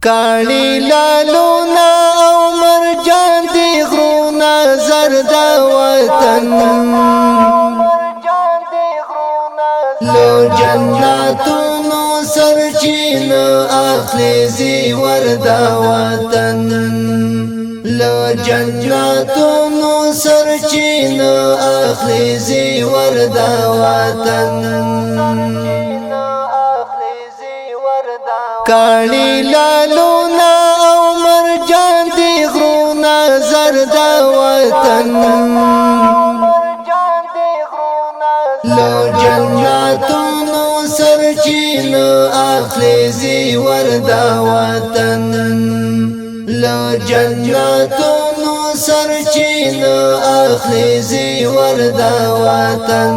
کاڼي لالونا او مرجان دی غرونا زرد وطن لو جناتونو سرچین اخلی زیور دا وطن لو جناتونو سرچین اخلی زیور دا وطن کاڼي لالونا او مرجان دی غرونا زرد وطن لو جناتونو سرچین اخلی زیور دا وطن لو جناتونو سرچین اخلی زیور دا وطن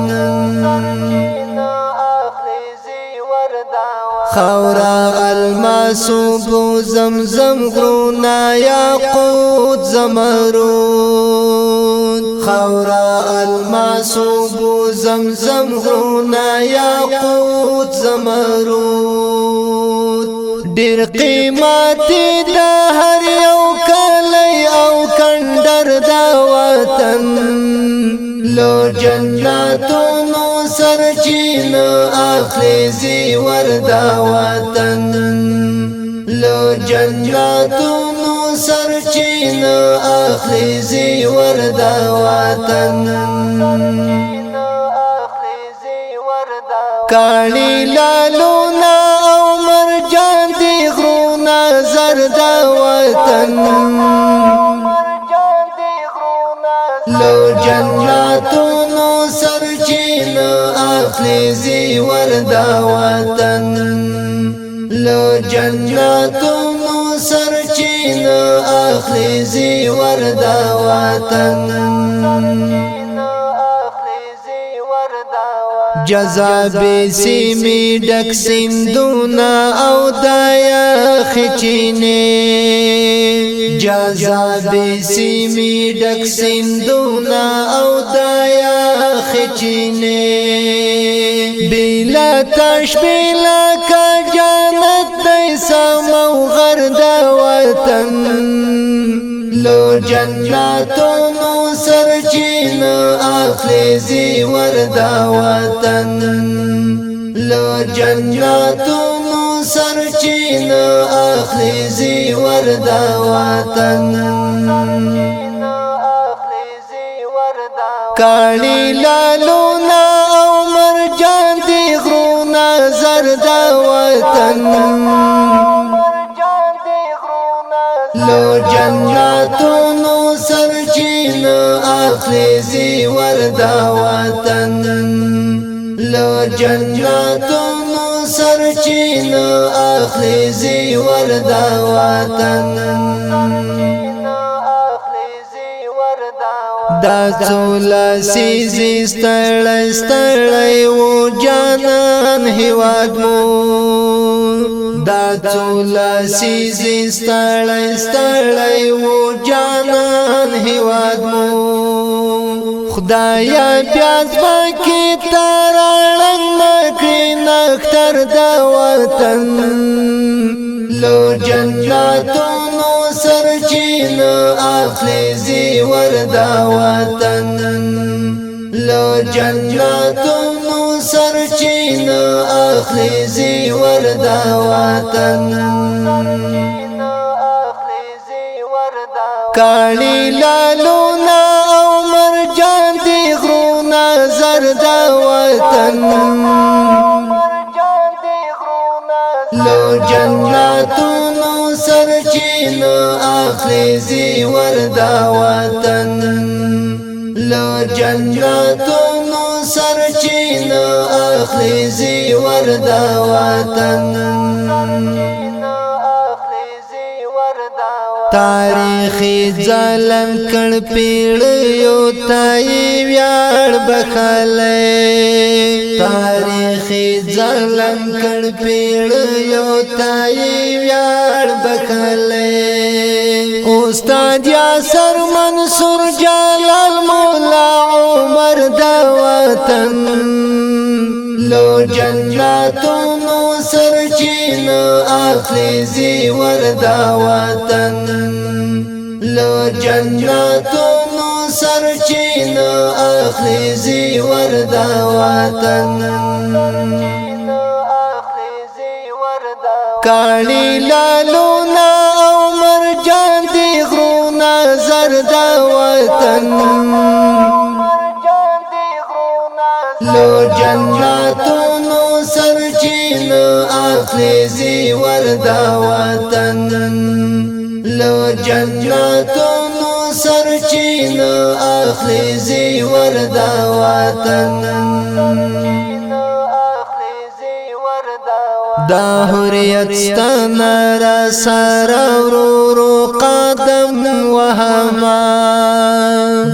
خورا الماسو بو زمزم غرونا یاقوت زمرود خورا الماسو بو زمزم غرونا یاقوت زمرود ډیر قیمتي د هر یو کلی او کندر د وطن لو جناتونو سرچین اخلی زیور دا وطن لو جناتونو سرچین اخلی زیور دا وطن کاڼي لالونا او مرجان دی غرونا زرد وطن لو جناتونو سرچین اخلی زیور دا وطن لو جناتونو سرچین اخلی زیور دا وطن جذابی سیمی ډک سیندونا او دایا خچینه جذابی سیمی ډک سیندونا او دایا خچینه بیلا تاش بیلا کا جانت دیسا موغر دا وطن لو جناتونو سرچین اخلی زیور دا وطن لو جناتونو سرچین اخلی زیور دا وطن کاڼي لالونا او مرجان دی غرونا زرد وطن لو جناتونو سرچین اخلی زیور دا وطن لو جناتونو سرچین اخلی زیور دا وطن دا څولا سیزی ستړی ستړی و جانان هیواد مو دا څولا سیزی ستړی ستړی و جانان هیواد مو خدایا پیاز پاکی تارالن مکری نختر دا وطن لو جناتونو سرچین اخلی زیور دا وطن لو جناتونو سرچین اخلی زیور دا وطن کاڼي لالونا او مرجان دی غرونا زرد وطن لو جناتونو سرچین اخلی زیور دا وطن لو جناتونو سرچین اخلی زیور دا وطن تاریخی ظلم کړ پیړیو تای ویاړ بخلې تاریخی ظلم کړ پیړیو تای ویاړ بخلې استاد یاسر منصور جلال مولا عمر دا وطن لو جناتونو سر سرچینه اخلي زیور دا وطن له جنتونو سرچینه اخلي زیور دا وطن کاڼي لالونا او مرجان دی غرونا زردا وطن لو جناتونو سرچینه اخلي زیور دا وطن لو جناتونو سرچینه اخلي زیور دا وطن دا حریت ستانا را سارا ورورو قدم وهما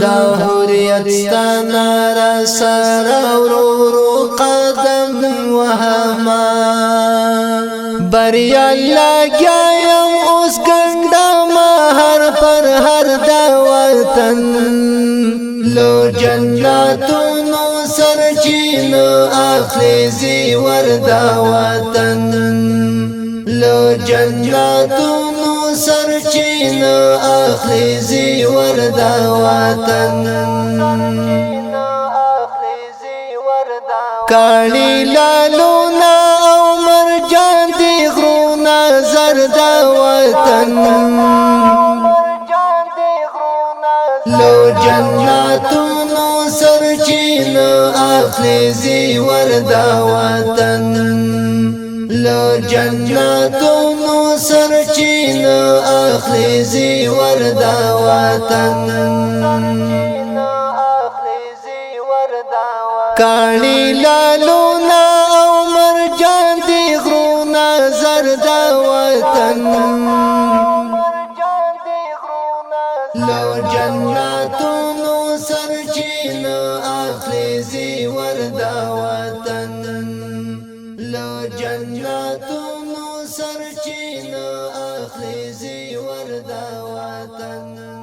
دا حریت ستانا را سارا ورورو قدم وهما بریا لگایم اوس گنڈا هر پر هر دا وطن لو جناتونو سرچینه اخلي زیور دا وطن لو جناتونو سرچینه اخلي زیور دا وطن کاڼي لالونا او مرجان دی غرونا زردا وطن لو جناتونو سرچینه اخلي زیور دا وطن لو جناتونو سرچینه اخلي زیور دا وطن کاڼي لالونا او مرجان دی غرونا زردا وطن لو جناتونو سرچینه اخلي زیور دا وطن لو جناتونو سرچینه اخلي زیور دا وطن